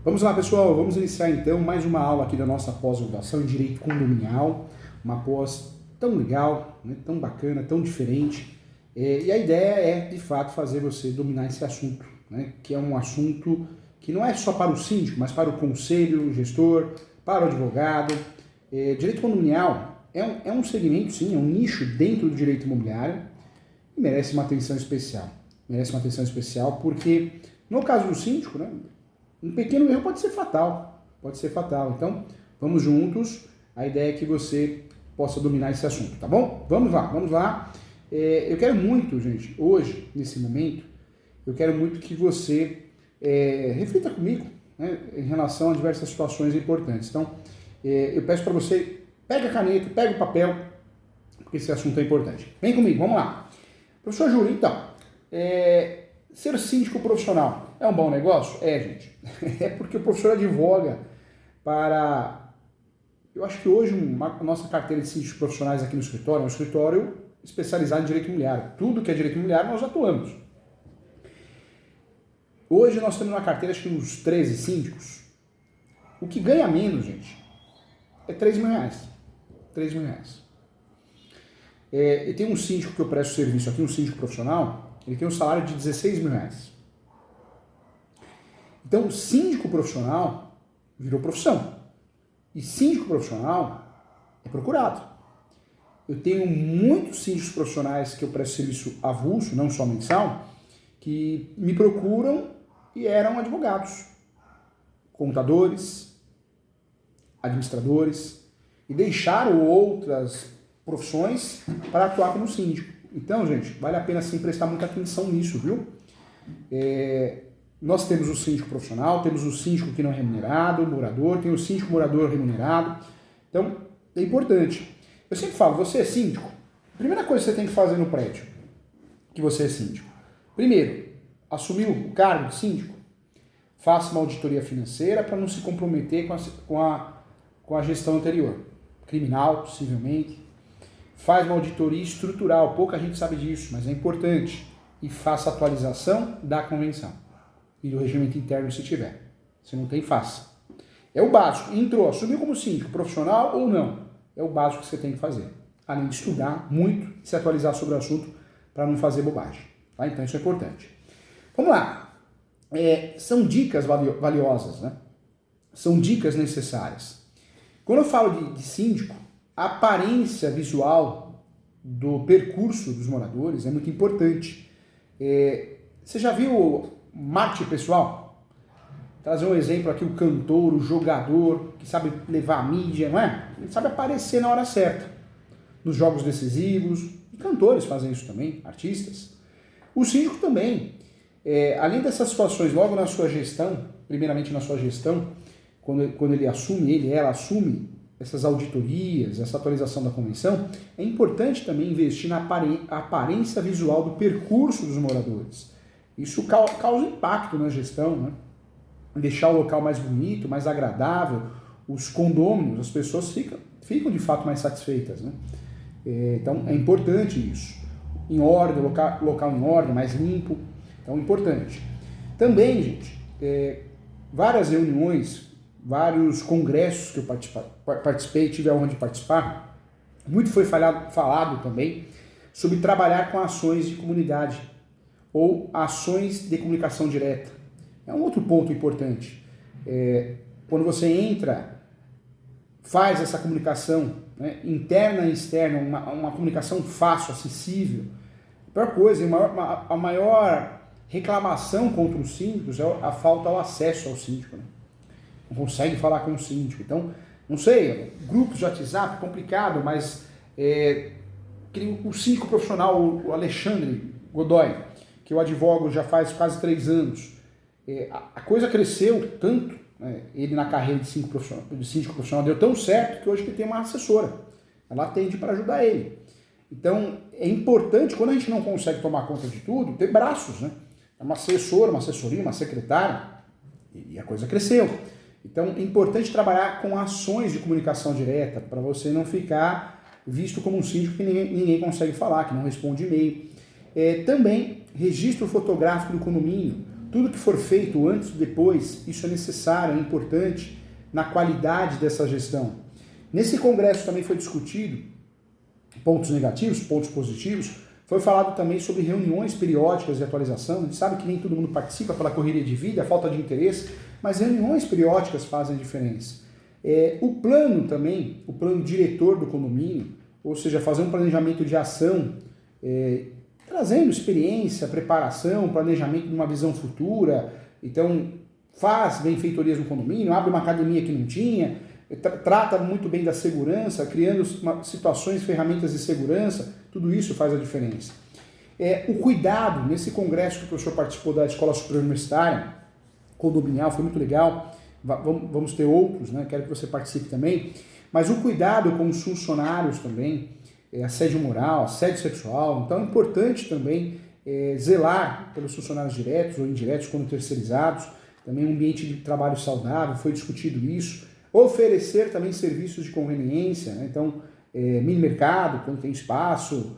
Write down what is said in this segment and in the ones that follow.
Vamos lá, pessoal, vamos iniciar então mais uma aula aqui da nossa pós-graduação em Direito Condominial, uma pós tão legal, né, tão bacana, tão diferente, e a ideia é, de fato, fazer você dominar esse assunto, né, que é um assunto que não é só para o síndico, mas para o conselho, o gestor, para o advogado. Direito condominial é um segmento, sim, é um nicho dentro do direito imobiliário e merece uma atenção especial. Merece uma atenção especial porque, no caso do síndico, né, um pequeno erro pode ser fatal, Então, vamos juntos. A ideia é que você possa dominar esse assunto, tá bom? Vamos lá. Eu quero muito, gente, hoje, nesse momento, eu quero muito que você reflita comigo, né, em relação a diversas situações importantes. Então, eu peço para você, pega a caneta, pega o papel, porque esse assunto é importante. Vem comigo, vamos lá. Professor Júlio, então, ser síndico profissional é um bom negócio? Gente. É porque o professor advoga para... Eu acho que hoje a nossa carteira de síndicos profissionais aqui no escritório é um escritório especializado em direito imobiliário. Tudo que é direito imobiliário nós atuamos. Hoje nós temos uma carteira, acho que uns 13 síndicos. O que ganha menos, gente, é R$3.000. R$3.000. Eu tenho um síndico que eu presto serviço aqui, um síndico profissional, ele tem um salário de R$16.000. Então, síndico profissional virou profissão. E síndico profissional é procurado. Eu tenho muitos síndicos profissionais que eu presto serviço avulso, não só mensal, que me procuram e eram advogados, contadores, administradores, e deixaram outras profissões para atuar como síndico. Então, gente, vale a pena sim prestar muita atenção nisso, viu? Nós temos o síndico profissional, temos o síndico que não é remunerado, o morador, tem o síndico morador remunerado. Então, é importante. Eu sempre falo, você é síndico? A primeira coisa que você tem que fazer no prédio, que você é síndico. Primeiro, assumiu o cargo de síndico? Faça uma auditoria financeira para não se comprometer com a gestão anterior. Criminal, possivelmente. Faz uma auditoria estrutural, pouca gente sabe disso, mas é importante. E faça atualização da convenção. E do regimento interno, se tiver. Se não tem, faça. É o básico. Entrou, assumiu como síndico, profissional ou não. É o básico que você tem que fazer. Além de estudar muito e se atualizar sobre o assunto para não fazer bobagem. Tá? Então isso é importante. Vamos lá. São dicas valiosas, né? São dicas necessárias. Quando eu falo de síndico, a aparência visual do percurso dos moradores é muito importante. Você já viu marketing pessoal? Trazer um exemplo aqui, o cantor, o jogador, que sabe levar a mídia, não é? Ele sabe aparecer na hora certa, nos jogos decisivos, e cantores fazem isso também, artistas. O síndico também, além dessas situações, logo na sua gestão, primeiramente na sua gestão, quando ela assume essas auditorias, essa atualização da convenção, é importante também investir na aparência visual do percurso dos moradores. Isso causa impacto na gestão, né? Deixar o local mais bonito, mais agradável, os condôminos, as pessoas ficam de fato mais satisfeitas, né? Então é importante isso. Em ordem, local em ordem, mais limpo, então é importante. Também, gente, várias reuniões, vários congressos que eu participei, tive a honra de participar, muito foi falado também sobre trabalhar com ações de comunidade ou ações de comunicação direta. É um outro ponto importante. Quando você entra, faz essa comunicação, né, interna e externa, uma comunicação fácil, acessível. A pior coisa, a maior reclamação contra os síndicos é a falta ao acesso ao síndico, né? Não consegue falar com o síndico. Então, não sei, grupos de WhatsApp, complicado, mas o síndico profissional, o Alexandre Godoy, que eu advogo já faz quase 3 anos, a coisa cresceu tanto, né, ele na carreira de síndico profissional deu tão certo que hoje ele tem uma assessora. Ela atende para ajudar ele. Então, é importante, quando a gente não consegue tomar conta de tudo, ter braços, né? Uma assessora, uma assessoria, uma secretária, e a coisa cresceu. Então, é importante trabalhar com ações de comunicação direta, para você não ficar visto como um síndico que ninguém consegue falar, que não responde e-mail. Também, registro fotográfico do condomínio. tudo que for feito antes ou depois, isso é necessário, é importante na qualidade dessa gestão. Nesse congresso também foi discutido pontos negativos, pontos positivos, foi falado também sobre reuniões periódicas de atualização. A gente sabe que nem todo mundo participa pela correria de vida, falta de interesse, mas reuniões periódicas fazem diferença. O plano também, o plano diretor do condomínio, ou seja, fazer um planejamento de ação, trazendo experiência, preparação, planejamento de uma visão futura. Então, faz benfeitorias no condomínio, abre uma academia que não tinha, trata muito bem da segurança, criando situações, ferramentas de segurança, tudo isso faz a diferença. O cuidado, nesse congresso que o professor participou da Escola Superior Universitária, condominial, foi muito legal, vamos ter outros, né? Quero que você participe também, mas o cuidado com os funcionários também, assédio moral, assédio sexual, então é importante também zelar pelos funcionários diretos ou indiretos, quando terceirizados, também um ambiente de trabalho saudável, foi discutido isso, oferecer também serviços de conveniência, né? Então, mini mercado, quando tem espaço,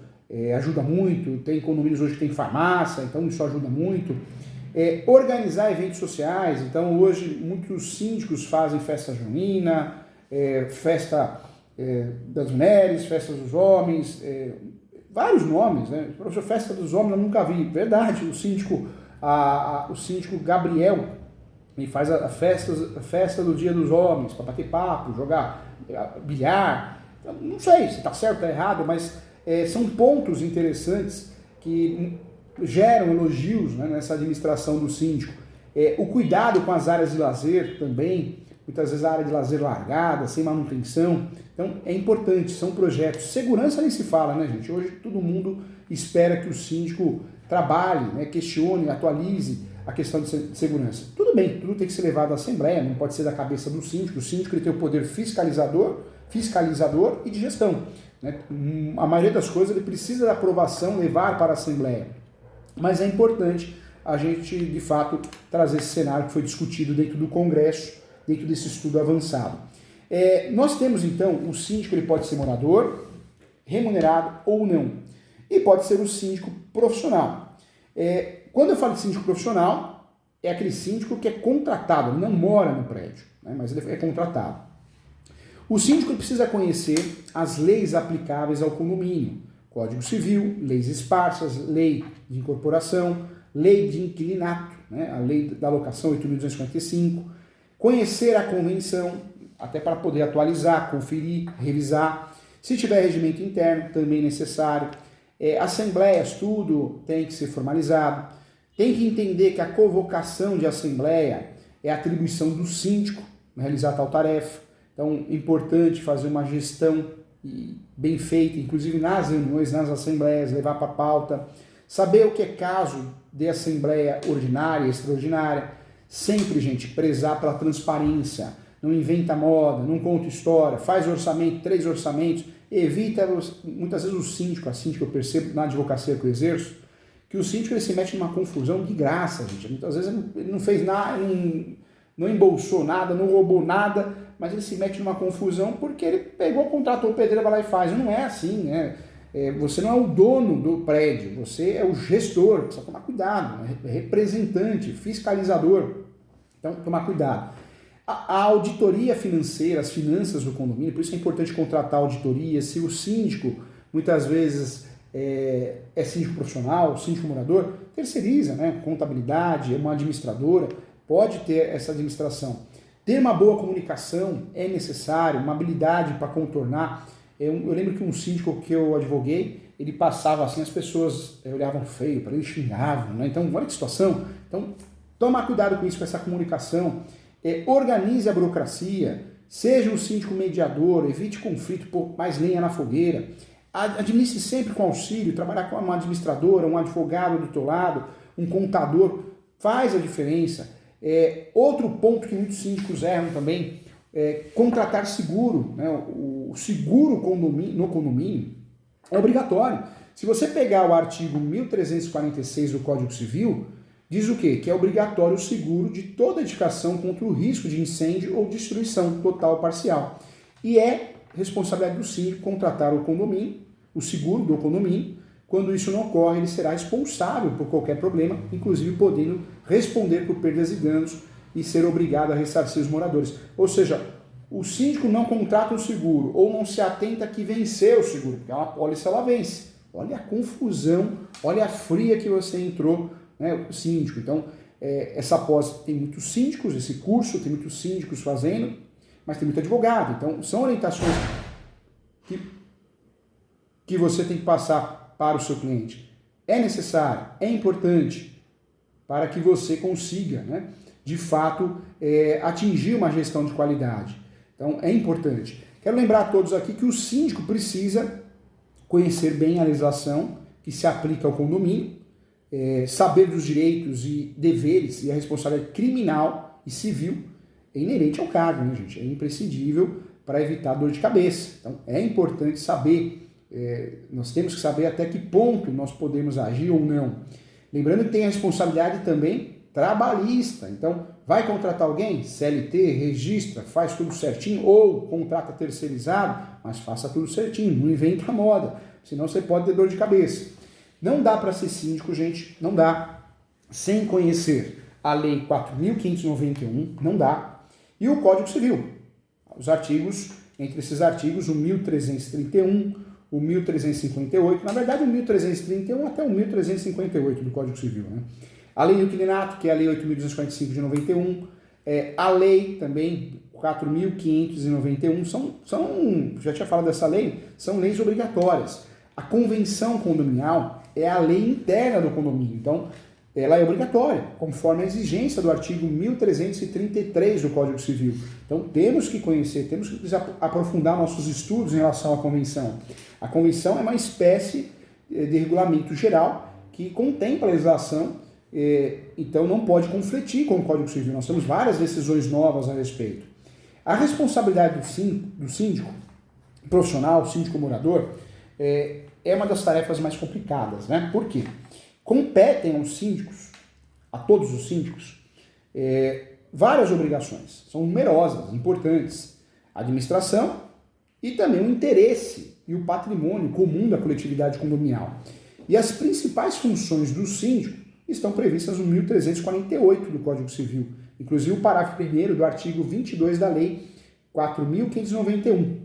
ajuda muito, tem condomínios hoje que tem farmácia, então isso ajuda muito. Organizar eventos sociais, então hoje muitos síndicos fazem festa junina, festa das mulheres, festa dos homens, vários nomes, né? Professor, festa dos homens eu nunca vi, verdade, o síndico Gabriel me faz a festa do Dia dos Homens, para bater papo, jogar bilhar, não sei se está certo ou está errado, mas são pontos interessantes que geram elogios, né, nessa administração do síndico. O cuidado com as áreas de lazer também, muitas vezes a área de lazer largada, sem manutenção, então é importante, são projetos. Segurança nem se fala, né, gente? Hoje todo mundo espera que o síndico trabalhe, né, questione, atualize a questão de segurança. Tudo bem, tudo tem que ser levado à Assembleia, não pode ser da cabeça do síndico. O síndico ele tem o poder fiscalizador e de gestão, né? A maioria das coisas ele precisa da aprovação, levar para a Assembleia. Mas é importante a gente, de fato, trazer esse cenário que foi discutido dentro do Congresso, dentro desse estudo avançado. Nós temos, então, o síndico ele pode ser morador, remunerado ou não. E pode ser o síndico profissional. Quando eu falo de síndico profissional, é aquele síndico que é contratado, ele não mora no prédio, né, mas ele é contratado. O síndico precisa conhecer as leis aplicáveis ao condomínio, Código Civil, leis esparsas, lei de incorporação, lei de inquilinato, né, a lei da locação 8.245, conhecer a convenção, até para poder atualizar, conferir, revisar. Se tiver regimento interno, também necessário. Assembleias, tudo tem que ser formalizado. Tem que entender que a convocação de assembleia é atribuição do síndico realizar tal tarefa. Então, é importante fazer uma gestão bem feita, inclusive nas reuniões, nas assembleias, levar para a pauta. Saber o que é caso de assembleia ordinária e extraordinária. Sempre, gente, prezar pela transparência. Não inventa moda, não conta história, faz orçamento, 3 orçamentos. Evita, muitas vezes o síndico, assim que eu percebo na advocacia que eu exerço, que o síndico ele se mete numa confusão de graça, gente. Muitas vezes ele não fez nada, não embolsou nada, não roubou nada, mas ele se mete numa confusão porque ele pegou, contratou o pedreiro, vai lá e faz. Não é assim, né? Você não é o dono do prédio, você é o gestor, precisa tomar cuidado, né? Representante, fiscalizador. Então, tomar cuidado. A auditoria financeira, as finanças do condomínio, por isso é importante contratar auditoria. Se o síndico, muitas vezes, é síndico profissional, síndico morador, terceiriza, né? Contabilidade, é uma administradora, pode ter essa administração. Ter uma boa comunicação é necessário, uma habilidade para contornar. Eu lembro que um síndico que eu advoguei, ele passava assim, as pessoas olhavam feio para ele, xingavam, né? Então, olha que situação. Então, tomar cuidado com isso, com essa comunicação. Organize a burocracia, seja um síndico mediador, evite conflito, pôr mais lenha na fogueira. Administre sempre com auxílio, trabalhar com uma administradora, um advogado do teu lado, um contador, faz a diferença. Outro ponto que muitos síndicos erram também é contratar seguro, né? O seguro no condomínio é obrigatório. Se você pegar o artigo 1346 do Código Civil, diz o quê? Que é obrigatório o seguro de toda edificação contra o risco de incêndio ou destruição total ou parcial. E é responsabilidade do síndico contratar o condomínio, o seguro do condomínio, Quando isso não ocorre, ele será responsável por qualquer problema, inclusive podendo responder por perdas e danos e ser obrigado a ressarcir os moradores. Ou seja, o síndico não contrata um seguro ou não se atenta que venceu o seguro, porque a pólice ela vence. Olha a confusão, olha a fria que você entrou, né, o síndico. Então, essa pós tem muitos síndicos, esse curso tem muitos síndicos fazendo, mas tem muito advogado. Então, são orientações que você tem que passar para o seu cliente. É necessário, é importante para que você consiga, né, de fato, atingir uma gestão de qualidade. Então, é importante. Quero lembrar a todos aqui que o síndico precisa conhecer bem a legislação que se aplica ao condomínio, saber dos direitos e deveres e a responsabilidade criminal e civil inerente ao cargo, né, gente? É imprescindível para evitar dor de cabeça. Então, é importante saber, nós temos que saber até que ponto nós podemos agir ou não. Lembrando que tem a responsabilidade também trabalhista. Então, vai contratar alguém? CLT, registra, faz tudo certinho, ou contrata terceirizado, mas faça tudo certinho, não inventa moda, senão você pode ter dor de cabeça. Não dá para ser síndico, gente, não dá, sem conhecer a Lei 4.591, não dá, e o Código Civil. Os artigos, entre esses artigos, o 1.331, o 1.358, na verdade o 1.331 até o 1.358 do Código Civil, né? A Lei do Inquilinato, que é a Lei 8.245 de 91, a Lei também 4.591, já tinha falado dessa lei, são leis obrigatórias. A Convenção Condominial é a lei interna do condomínio, então ela é obrigatória, conforme a exigência do artigo 1.333 do Código Civil. Então temos que conhecer, temos que aprofundar nossos estudos em relação à Convenção. A Convenção é uma espécie de regulamento geral que contempla a legislação, então não pode conflitir com o Código Civil. Nós temos várias decisões novas a respeito. A responsabilidade do síndico profissional, síndico morador, é uma das tarefas mais complicadas, né? Por quê? Competem aos síndicos, a todos os síndicos, várias obrigações, são numerosas, importantes. A administração e também o interesse e o patrimônio comum da coletividade condominial. E as principais funções do síndico estão previstas no 1.348 do Código Civil, inclusive o parágrafo 1º do artigo 22 da Lei 4.591.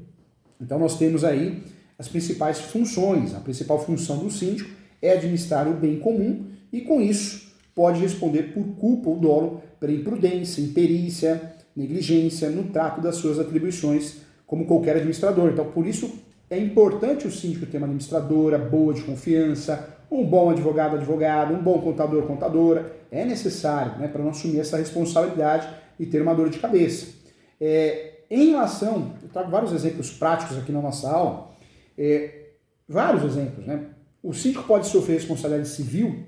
Então nós temos aí as principais funções. A principal função do síndico é administrar o bem comum e, com isso, pode responder por culpa ou dolo pela imprudência, imperícia, negligência no trato das suas atribuições, como qualquer administrador. Então, por isso, é importante o síndico ter uma administradora boa, de confiança, um bom advogado, um bom contador, contadora. É necessário, né, para não assumir essa responsabilidade e ter uma dor de cabeça. Em relação, eu trago vários exemplos práticos aqui na nossa aula, vários exemplos, né? O síndico pode sofrer responsabilidade civil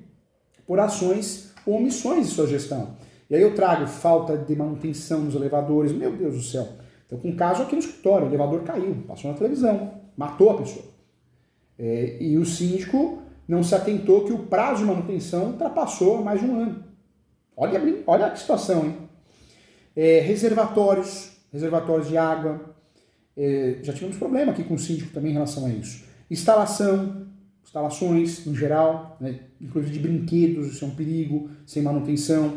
por ações ou omissões de sua gestão. E aí eu trago falta de manutenção nos elevadores, meu Deus do céu. Então, com um caso aqui no escritório, o elevador caiu, passou na televisão, matou a pessoa. E o síndico não se atentou que o prazo de manutenção ultrapassou mais de um ano. Olha a situação, hein? Reservatórios de água. Já tivemos problema aqui com o síndico também em relação a isso. Instalações em geral, né? Inclusive de brinquedos, isso é um perigo, sem manutenção,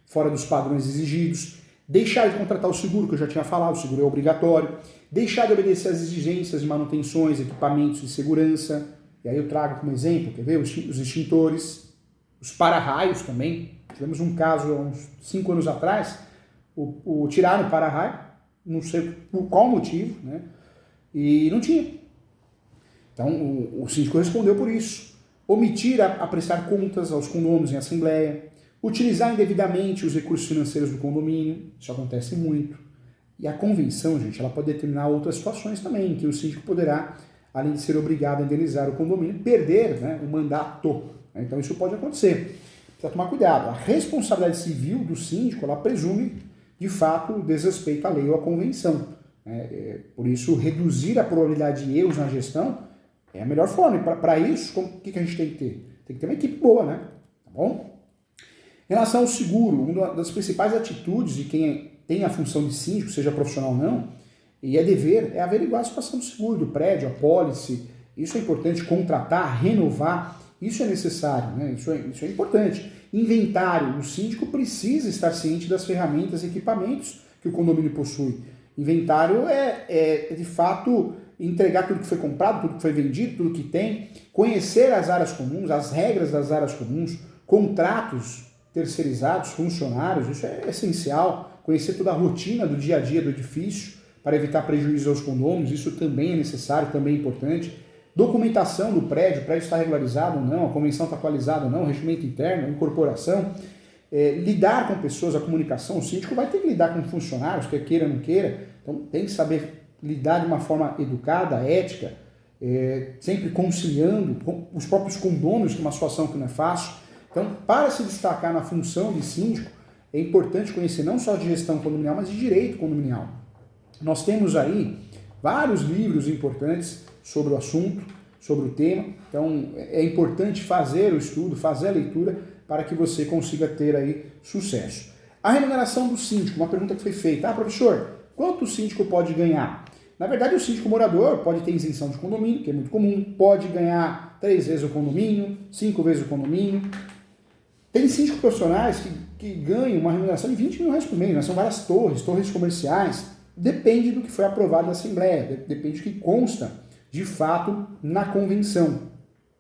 fora dos padrões exigidos. Deixar de contratar o seguro, que eu já tinha falado, o seguro é obrigatório. Deixar de obedecer às exigências de manutenções, equipamentos de segurança. E aí eu trago como exemplo, quer ver? Os extintores, os para-raios também. Tivemos um caso há uns 5 anos atrás, tiraram o para-raio, não sei por qual motivo, né? E não tinha. Então o síndico respondeu por isso. Omitir a prestar contas aos condôminos em assembleia. Utilizar indevidamente os recursos financeiros do condomínio, isso acontece muito. E a convenção, gente, ela pode determinar outras situações também, que o síndico poderá, além de ser obrigado a indenizar o condomínio, perder, né, o mandato. Então isso pode acontecer. Precisa tomar cuidado. A responsabilidade civil do síndico, ela presume, de fato, o desrespeito à lei ou à convenção. Por isso, reduzir a probabilidade de erros na gestão é a melhor forma. E para isso, o que a gente tem que ter? Tem que ter uma equipe boa, né? Tá bom? Em relação ao seguro, uma das principais atitudes de quem tem a função de síndico, seja profissional ou não, e é dever, é averiguar a situação do seguro, do prédio, a pólice, Isso é importante, contratar, renovar, isso é necessário, né? Isso é importante. Inventário, o síndico precisa estar ciente das ferramentas e equipamentos que o condomínio possui. Inventário é de fato entregar tudo que foi comprado, tudo que foi vendido, tudo que tem, conhecer as áreas comuns, as regras das áreas comuns, contratos terceirizados, funcionários, isso é essencial, conhecer toda a rotina do dia a dia do edifício para evitar prejuízo aos condôminos, isso também é necessário, também é importante. Documentação do prédio, o prédio está regularizado ou não, a convenção está atualizada ou não, regimento interno, incorporação. Lidar com pessoas, a comunicação, o síndico vai ter que lidar com funcionários, quer queira ou não queira, então tem que saber lidar de uma forma educada, ética, sempre conciliando com os próprios condôminos, que é uma situação que não é fácil. Então, para se destacar na função de síndico, é importante conhecer não só de gestão condominial, mas de direito condominial. Nós temos aí vários livros importantes sobre o assunto, sobre o tema, então é importante fazer o estudo, fazer a leitura, para que você consiga ter aí sucesso. A remuneração do síndico, uma pergunta que foi feita. Professor, quanto o síndico pode ganhar? Na verdade, o síndico morador pode ter isenção de condomínio, que é muito comum, pode ganhar 3 vezes o condomínio, 5 vezes o condomínio. Tem síndicos profissionais que ganham uma remuneração de 20 mil reais por mês, né? São várias torres comerciais, depende do que foi aprovado na Assembleia, depende do que consta, de fato, na convenção.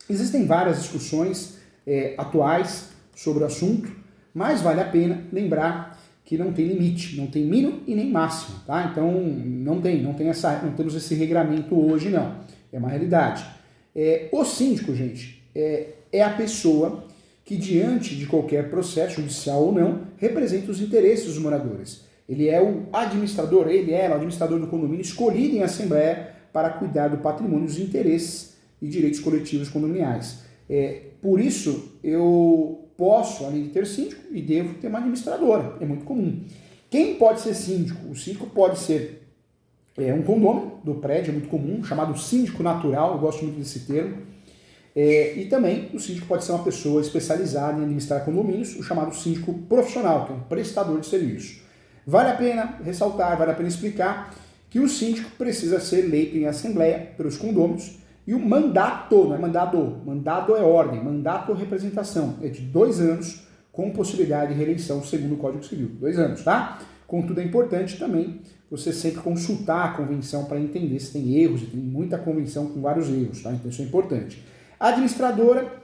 Existem várias discussões atuais sobre o assunto, mas vale a pena lembrar que não tem limite, não tem mínimo e nem máximo, tá? Então não temos esse regramento hoje, não. É uma realidade. O síndico, gente, é a pessoa que, diante de qualquer processo judicial ou não, representa os interesses dos moradores. Ele é o administrador, o administrador do condomínio escolhido em assembleia para cuidar do patrimônio, dos interesses e direitos coletivos condominiais. Por isso, eu posso, além de ter síndico, e devo ter uma administradora. É muito comum. Quem pode ser síndico? O síndico pode ser um condômino do prédio, é muito comum, chamado síndico natural, eu gosto muito desse termo. E também o síndico pode ser uma pessoa especializada em administrar condomínios, o chamado síndico profissional, que é um prestador de serviço. Vale a pena ressaltar, vale a pena explicar que o síndico precisa ser eleito em assembleia pelos condôminos. E o mandato, não é mandado é ordem, mandato é representação, é de 2 anos, com possibilidade de reeleição segundo o Código Civil. 2 anos, tá? Contudo, é importante também você sempre consultar a convenção para entender se tem erros, e tem muita convenção com vários erros, tá? Então isso é importante. A administradora,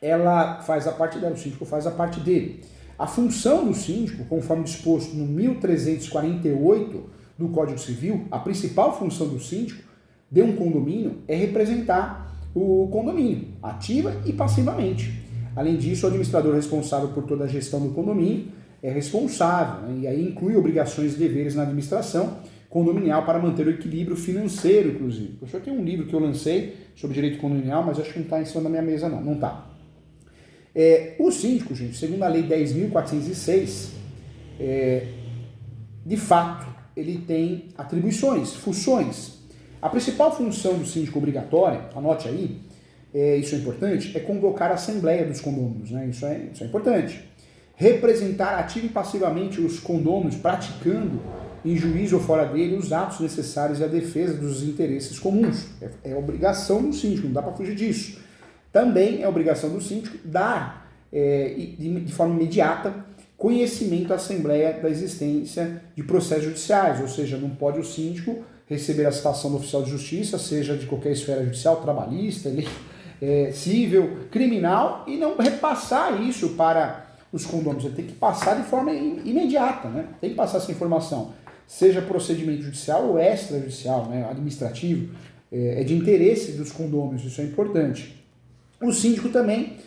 ela faz a parte dela, o síndico faz a parte dele. A função do síndico, conforme disposto no 1348 do Código Civil, a principal função do síndico de um condomínio é representar o condomínio, ativa e passivamente. Além disso, o administrador responsável por toda a gestão do condomínio é responsável, né? E aí inclui obrigações e deveres na administração condominial para manter o equilíbrio financeiro, inclusive. O senhor tem um livro que eu lancei sobre direito condominial, mas acho que não está em cima da minha mesa, não está. O síndico, gente, segundo a Lei 10.406, de fato, ele tem atribuições, funções. A principal função do síndico obrigatória, anote aí, isso é importante, é convocar a assembleia dos condôminos, né? Isso é importante. Representar ativa e passivamente os condôminos, praticando em juízo ou fora dele os atos necessários à defesa dos interesses comuns. É obrigação do síndico, não dá para fugir disso. Também é obrigação do síndico dar, de forma imediata, conhecimento à Assembleia da existência de processos judiciais, ou seja, não pode o síndico receber a citação do oficial de justiça, seja de qualquer esfera judicial, trabalhista, civil, criminal, e não repassar isso para os condôminos. Ele tem que passar de forma imediata, né? Tem que passar essa informação, seja procedimento judicial ou extrajudicial, né? Administrativo, é de interesse dos condôminos, isso é importante. O síndico também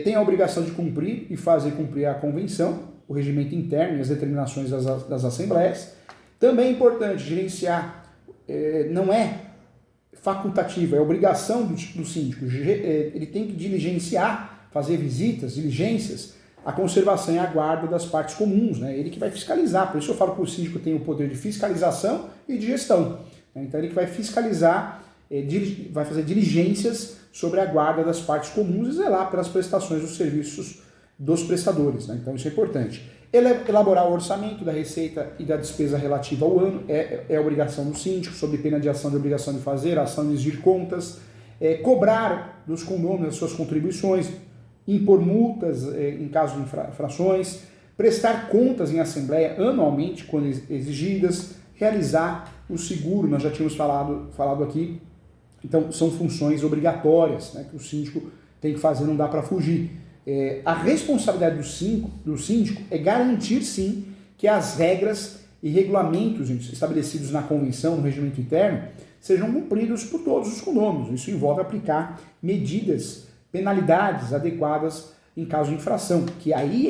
tem a obrigação de cumprir e fazer cumprir a convenção, o regimento interno e as determinações das assembleias. Também é importante gerenciar, não é facultativo, é obrigação do síndico, ele tem que diligenciar, fazer visitas, diligências, a conservação e a guarda das partes comuns, né? Ele que vai fiscalizar, por isso eu falo que o síndico tem o poder de fiscalização e de gestão, né? Então ele que vai fiscalizar, vai fazer diligências sobre a guarda das partes comuns e zelar pelas prestações dos serviços dos prestadores, né? Então isso é importante. Elaborar o orçamento da receita e da despesa relativa ao ano é obrigação do síndico, sob pena de ação de obrigação de fazer, ação de exigir contas. cobrar dos condôminos as suas contribuições, impor multas em caso de infrações, prestar contas em assembleia anualmente, quando exigidas, realizar o seguro, nós já tínhamos falado aqui. Então, são funções obrigatórias, né, que o síndico tem que fazer, não dá para fugir. A responsabilidade do síndico é garantir, sim, que as regras e regulamentos estabelecidos na convenção, no regimento interno, sejam cumpridos por todos os condôminos. Isso envolve aplicar medidas, penalidades adequadas em caso de infração, que aí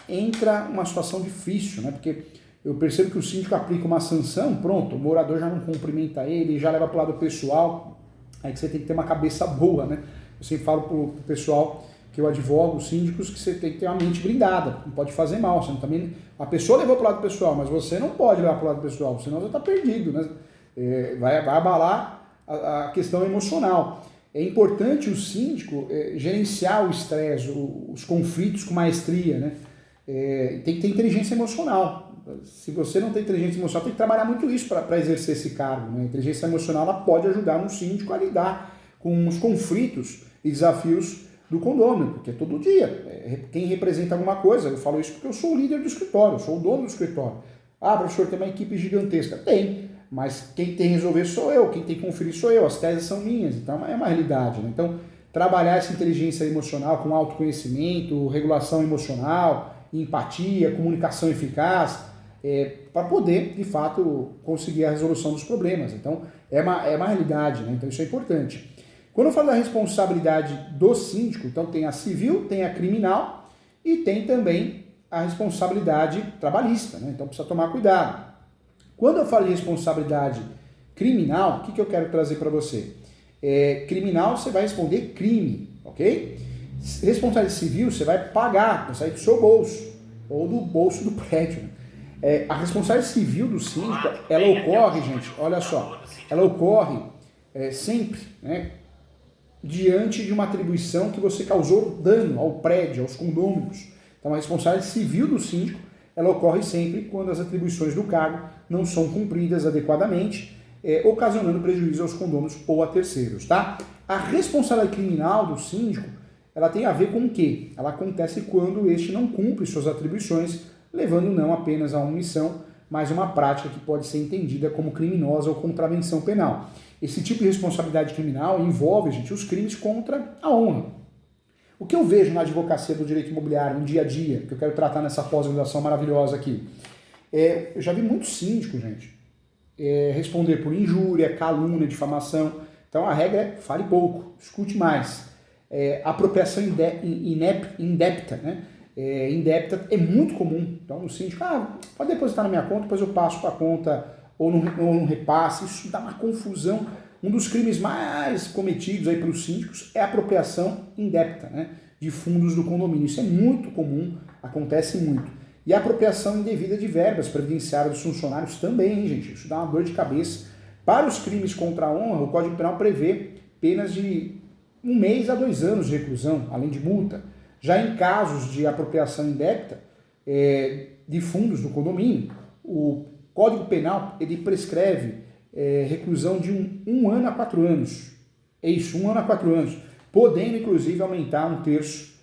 entra uma situação difícil, né? Porque eu percebo que o síndico aplica uma sanção, pronto, o morador já não cumprimenta ele, já leva para o lado pessoal, aí que você tem que ter uma cabeça boa, né? Eu sempre falo para o pessoal que eu advogo, os síndicos, que você tem que ter uma mente blindada, não pode fazer mal, você não também, a pessoa levou para o lado pessoal, mas você não pode levar para o lado pessoal, senão você está perdido, né? Vai abalar a questão emocional. É importante o síndico gerenciar o estresse, os conflitos com maestria, né? Tem que ter inteligência emocional. Se você não tem inteligência emocional, tem que trabalhar muito isso para exercer esse cargo, né? A inteligência emocional ela pode ajudar um síndico a lidar com os conflitos e desafios do condômino, porque todo dia, quem representa alguma coisa, eu falo isso porque eu sou o líder do escritório, eu sou o dono do escritório. Ah, professor, tem uma equipe gigantesca. Tem, mas quem tem que resolver sou eu, quem tem que conferir sou eu, as teses são minhas, então é uma realidade, né? Então, trabalhar essa inteligência emocional com autoconhecimento, regulação emocional, empatia, comunicação eficaz, para poder, de fato, conseguir a resolução dos problemas. Então, é uma realidade, né? Então, isso é importante. Quando eu falo da responsabilidade do síndico, então tem a civil, tem a criminal e tem também a responsabilidade trabalhista, né? Então, precisa tomar cuidado. Quando eu falo de responsabilidade criminal, o que eu quero trazer para você? Criminal, você vai responder crime, ok? Responsabilidade civil, você vai pagar, vai sair do seu bolso ou do bolso do prédio. A responsabilidade civil do síndico, ela ocorre, gente, olha só, ela ocorre sempre, né, diante de uma atribuição que você causou dano ao prédio, aos condôminos. Então, a responsabilidade civil do síndico, ela ocorre sempre quando as atribuições do cargo não são cumpridas adequadamente, ocasionando prejuízo aos condôminos ou a terceiros, tá? A responsabilidade criminal do síndico, ela tem a ver com o quê? Ela acontece quando este não cumpre suas atribuições, levando não apenas a omissão, mas uma prática que pode ser entendida como criminosa ou contravenção penal. Esse tipo de responsabilidade criminal envolve, gente, os crimes contra a honra. O que eu vejo na advocacia do direito imobiliário, no dia a dia, que eu quero tratar nessa pós-graduação maravilhosa aqui, eu já vi muitos síndicos, gente, responder por injúria, calúnia, difamação. Então a regra é fale pouco, escute mais. Apropriação indébita, né? Indébita é muito comum. Então o síndico, pode depositar na minha conta, depois eu passo para a conta ou não repasse. Isso dá uma confusão. Um dos crimes mais cometidos aí pelos síndicos é a apropriação indébita, né, de fundos do condomínio. Isso é muito comum, acontece muito. E a apropriação indevida de verbas previdenciárias dos funcionários também, gente. Isso dá uma dor de cabeça. Para os crimes contra a honra, o Código Penal prevê penas de 1 mês a 2 anos de reclusão, além de multa. Já em casos de apropriação indébita de fundos do condomínio, o Código Penal ele prescreve reclusão de 1 ano a 4 anos. É isso, 1 ano a 4 anos. Podendo, inclusive, aumentar 1/3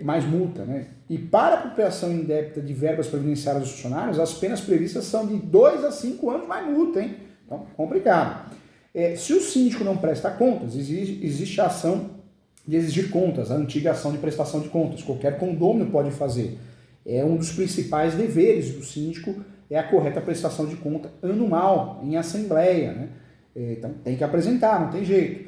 mais multa, né? E para apropriação indébita de verbas previdenciárias dos funcionários, as penas previstas são de 2 a 5 anos mais multa, hein? Então, complicado. Se o síndico não presta contas, existe a ação de exigir contas, a antiga ação de prestação de contas. Qualquer condômino pode fazer. É um dos principais deveres do síndico, é a correta prestação de conta anual, em assembleia, né? Então tem que apresentar, não tem jeito.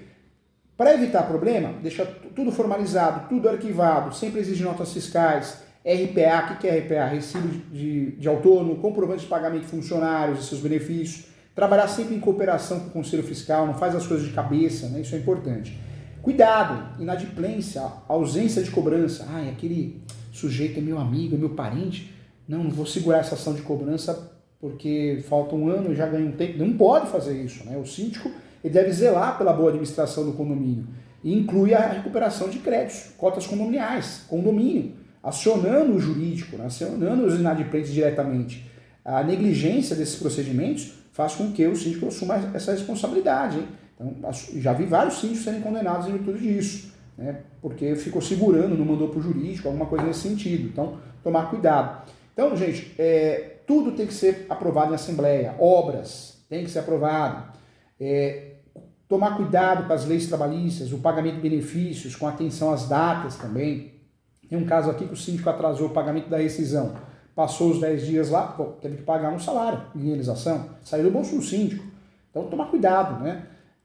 Para evitar problema, deixa tudo formalizado, tudo arquivado, sempre exige notas fiscais, RPA, o que é RPA? Recibo de autônomo, comprovante de pagamento de funcionários e seus benefícios, trabalhar sempre em cooperação com o Conselho Fiscal, não faz as coisas de cabeça, né? Isso é importante. Cuidado, inadimplência, ausência de cobrança. Aquele sujeito é meu amigo, é meu parente, não vou segurar essa ação de cobrança porque falta 1 ano e já ganho um tempo. Não pode fazer isso, né? O síndico ele deve zelar pela boa administração do condomínio e inclui a recuperação de créditos, cotas condominiais, condomínio, acionando o jurídico, né? Acionando os inadimplentes diretamente. A negligência desses procedimentos faz com que o síndico assuma essa responsabilidade, hein? Então, já vi vários síndicos serem condenados em virtude disso, né? Porque ficou segurando, não mandou para o jurídico, alguma coisa nesse sentido. Então, tomar cuidado. Então, gente, tudo tem que ser aprovado em assembleia. Obras tem que ser aprovado. Tomar cuidado com as leis trabalhistas, o pagamento de benefícios, com atenção às datas também. Tem um caso aqui que o síndico atrasou o pagamento da rescisão. Passou os 10 dias lá, teve que pagar um salário de realização. Saiu do bolso do síndico. Então, tomar cuidado, né?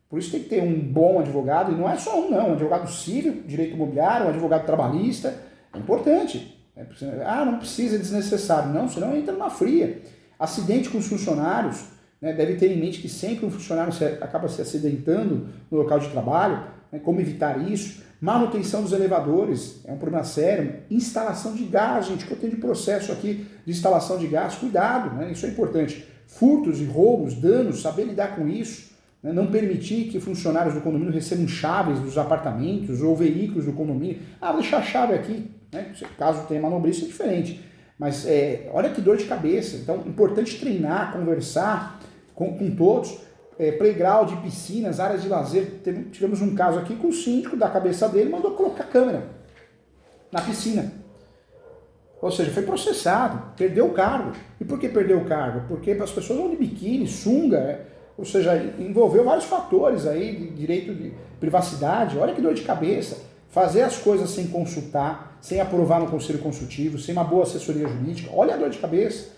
Por isso tem que ter um bom advogado, e não é só um advogado civil, direito imobiliário, um advogado trabalhista. É importante. Não precisa, é desnecessário. Não, senão entra numa fria. Acidente com os funcionários, né? Deve ter em mente que sempre um funcionário acaba se acidentando no local de trabalho, né? Como evitar isso? Manutenção dos elevadores, é um problema sério. Instalação de gás, gente, que eu tenho de processo aqui de instalação de gás, cuidado, né? Isso é importante. Furtos e roubos, danos, saber lidar com isso, né? Não permitir que funcionários do condomínio recebam chaves dos apartamentos ou veículos do condomínio. Vou deixar a chave aqui, né? Caso tenha manobrista é diferente. Mas olha que dor de cabeça. Então, importante treinar, conversar com todos. Playground, piscinas, áreas de lazer. Tivemos um caso aqui que o síndico, da cabeça dele, mandou colocar câmera na piscina. Ou seja, foi processado, perdeu o cargo. E por que perdeu o cargo? Porque as pessoas vão de biquíni, sunga, ou seja, envolveu vários fatores aí de direito de privacidade. Olha que dor de cabeça. Fazer as coisas sem consultar, sem aprovar no conselho consultivo, sem uma boa assessoria jurídica. Olha a dor de cabeça.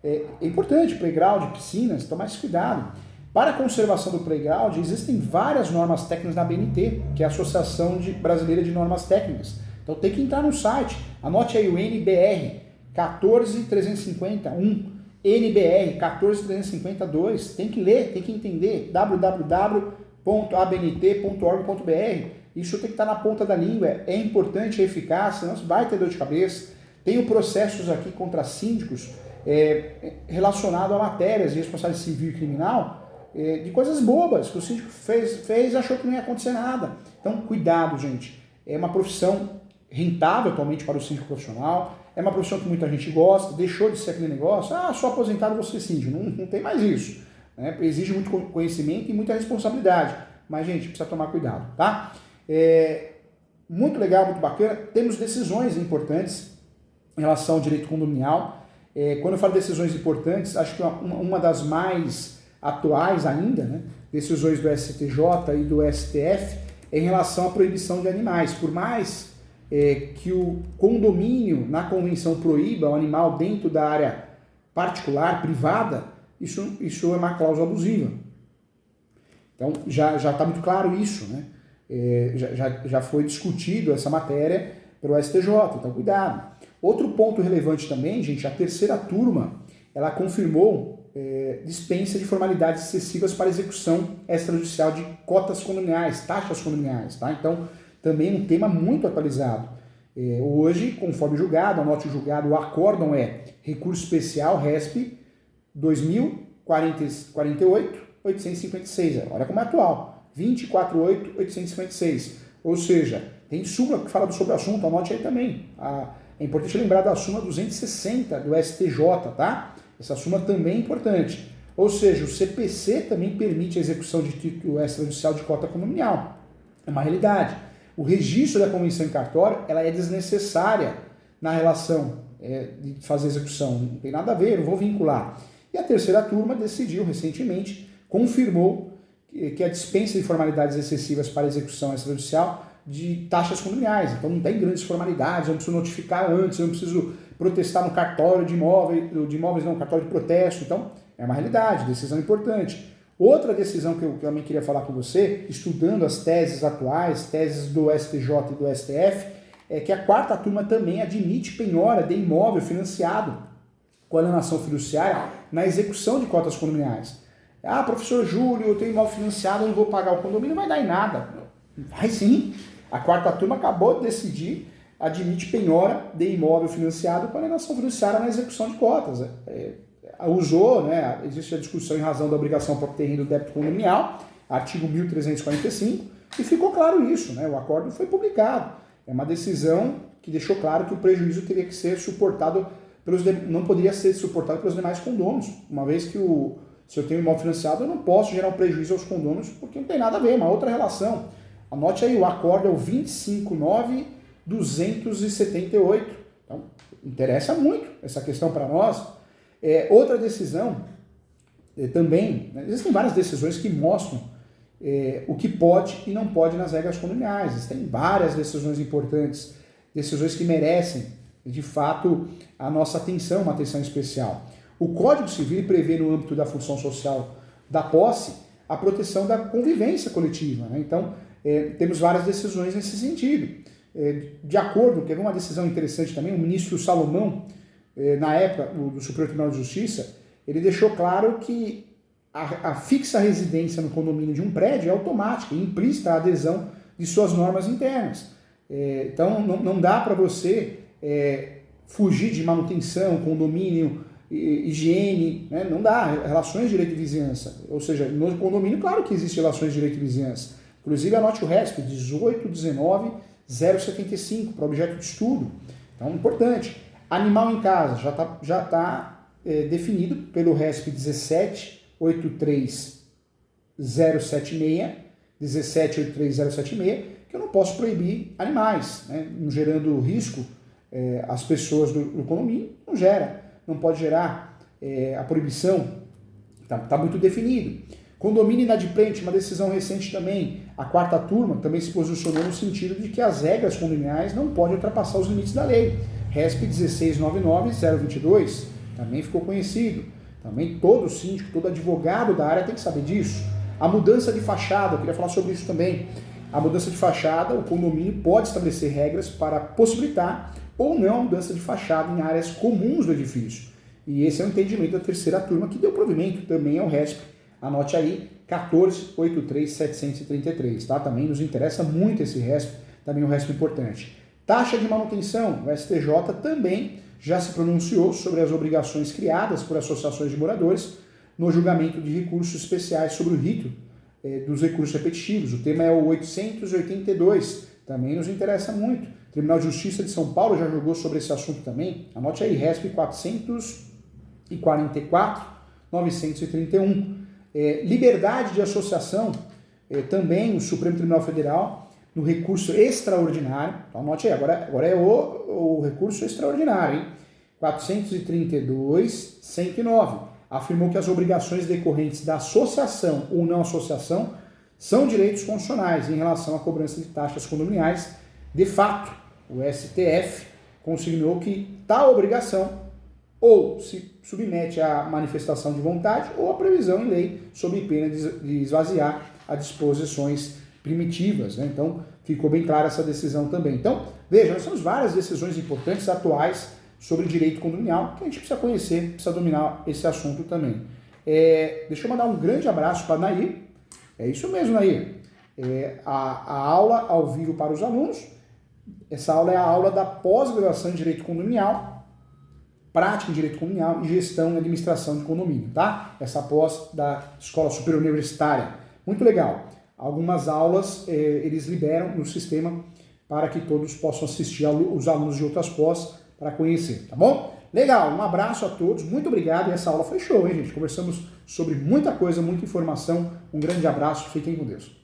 É importante, playground, piscinas, tomar esse cuidado. Para a conservação do playground, existem várias normas técnicas da ABNT, que é a Associação Brasileira de Normas Técnicas. Então tem que entrar no site, anote aí o NBR 14350-1, NBR 14350-2, tem que ler, tem que entender, www.abnt.org.br, isso tem que estar na ponta da língua, é importante, é eficaz, senão você vai ter dor de cabeça. Tenho processos aqui contra síndicos relacionados a matérias de responsabilidade civil e criminal, de coisas bobas que o síndico fez e achou que não ia acontecer nada. Então, cuidado, gente. É uma profissão rentável atualmente para o síndico profissional, é uma profissão que muita gente gosta, deixou de ser aquele negócio, sou aposentado, vou ser síndico. Não tem mais isso, né? Exige muito conhecimento e muita responsabilidade. Mas, gente, precisa tomar cuidado, tá? Muito legal, muito bacana. Temos decisões importantes em relação ao direito condominial. Quando eu falo decisões importantes, acho que uma das mais atuais ainda, né, decisões do STJ e do STF, em relação à proibição de animais. Por mais que o condomínio, na convenção, proíba o animal dentro da área particular, privada, isso é uma cláusula abusiva. Então, já está muito claro isso, né? Já foi discutido essa matéria pelo STJ, então cuidado. Outro ponto relevante também, gente, a terceira turma, ela confirmou dispensa de formalidades excessivas para execução extrajudicial de cotas condominiais, taxas condominiais, tá? Então, também um tema muito atualizado. Hoje, conforme o julgado, anote o julgado, o acórdão é recurso especial RESP 2048-856, olha como é atual, 248-856, ou seja, tem súmula que fala sobre o assunto, anote aí também. É importante lembrar da súmula 260 do STJ, tá? Essa súmula também é importante. Ou seja, o CPC também permite a execução de título extrajudicial de cota condominial. É uma realidade. O registro da convenção em cartório, ela é desnecessária na relação de fazer execução. Não tem nada a ver, não vou vincular. E a terceira turma decidiu recentemente, confirmou que a dispensa de formalidades excessivas para execução extrajudicial de taxas condominiais. Então não tem grandes formalidades, eu não preciso notificar antes, eu não preciso protestar no cartório de imóveis não, cartório de protesto. Então é uma realidade, decisão importante. Outra decisão que eu também queria falar com você, estudando as teses atuais, teses do STJ e do STF, é que a quarta turma também admite penhora de imóvel financiado com alienação fiduciária na execução de cotas condominiais. Professor Júlio, eu tenho imóvel financiado, eu não vou pagar o condomínio, não vai dar em nada. Vai sim. A quarta turma acabou de decidir, admite penhora de imóvel financiado com alienação fiduciária na execução de cotas. Usou, né, existe a discussão em razão da obrigação própria terreno do débito condominial, artigo 1345, e ficou claro isso, né, o acordo foi publicado. É uma decisão que deixou claro que o prejuízo teria que ser suportado não poderia ser suportado pelos demais condôminos, uma vez que Se eu tenho imóvel financiado, eu não posso gerar um prejuízo aos condôminos, porque não tem nada a ver, é uma outra relação. Anote aí, o acordo é o 259.278. Então, interessa muito essa questão para nós. Outra decisão, também, né, existem várias decisões que mostram o que pode e não pode nas regras condominiais. Existem várias decisões importantes, decisões que merecem, de fato, a nossa atenção, uma atenção especial. O Código Civil prevê, no âmbito da função social da posse, a proteção da convivência coletiva, né? Então, temos várias decisões nesse sentido. De acordo, teve uma decisão interessante também, o ministro Salomão, na época do Superior Tribunal de Justiça, ele deixou claro que a fixa residência no condomínio de um prédio é automática, implícita a adesão de suas normas internas. Então, não dá para você fugir de manutenção, condomínio, higiene, né? Não dá, relações de direito de vizinhança. Ou seja, no condomínio, claro que existe relações de direito de vizinhança. Inclusive, anote o RESP 18.19.075 para objeto de estudo. Então, importante. Animal em casa já tá definido pelo RESP 17.83076, que eu não posso proibir animais, né? Não gerando risco às pessoas do condomínio, não gera. Não pode gerar a proibição, tá muito definido. Condomínio inadimplente, uma decisão recente também, a quarta turma também se posicionou no sentido de que as regras condominiais não podem ultrapassar os limites da lei. RESP 16.99.022 também ficou conhecido. Também todo síndico, todo advogado da área tem que saber disso. A mudança de fachada, eu queria falar sobre isso também. A mudança de fachada, o condomínio pode estabelecer regras para possibilitar ou não a mudança de fachada em áreas comuns do edifício. E esse é o entendimento da terceira turma, que deu provimento também ao RESP. Anote aí, 14.83.733, tá? Também nos interessa muito esse RESP, também um RESP importante. Taxa de manutenção, o STJ também já se pronunciou sobre as obrigações criadas por associações de moradores no julgamento de recursos especiais sobre o rito dos recursos repetitivos. O tema é o 882, também nos interessa muito. O Tribunal de Justiça de São Paulo já julgou sobre esse assunto também. Anote aí, RESP 444.931. Liberdade de associação, também o Supremo Tribunal Federal, no recurso extraordinário, então anote aí, agora é o recurso extraordinário, hein? 432.109, afirmou que as obrigações decorrentes da associação ou não associação são direitos constitucionais em relação à cobrança de taxas condominiais. De fato, o STF consignou que tal obrigação ou se submete à manifestação de vontade ou à previsão em lei sob pena de esvaziar as disposições primitivas, né? Então, ficou bem clara essa decisão também. Então, veja, nós temos várias decisões importantes atuais sobre direito condominial que a gente precisa conhecer, precisa dominar esse assunto também. Deixa eu mandar um grande abraço para a Nair. É isso mesmo, Nair. A aula ao vivo para os alunos. Essa aula é a aula da pós-graduação em Direito Condominial, prática em Direito Condominial e Gestão e Administração de Condomínio, tá? Essa pós da Escola Superior Universitária. Muito legal. Algumas aulas eles liberam no sistema para que todos possam assistir, os alunos de outras pós, para conhecer, tá bom? Legal, um abraço a todos, muito obrigado. E essa aula foi show, hein, gente? Conversamos sobre muita coisa, muita informação. Um grande abraço, fiquem com Deus.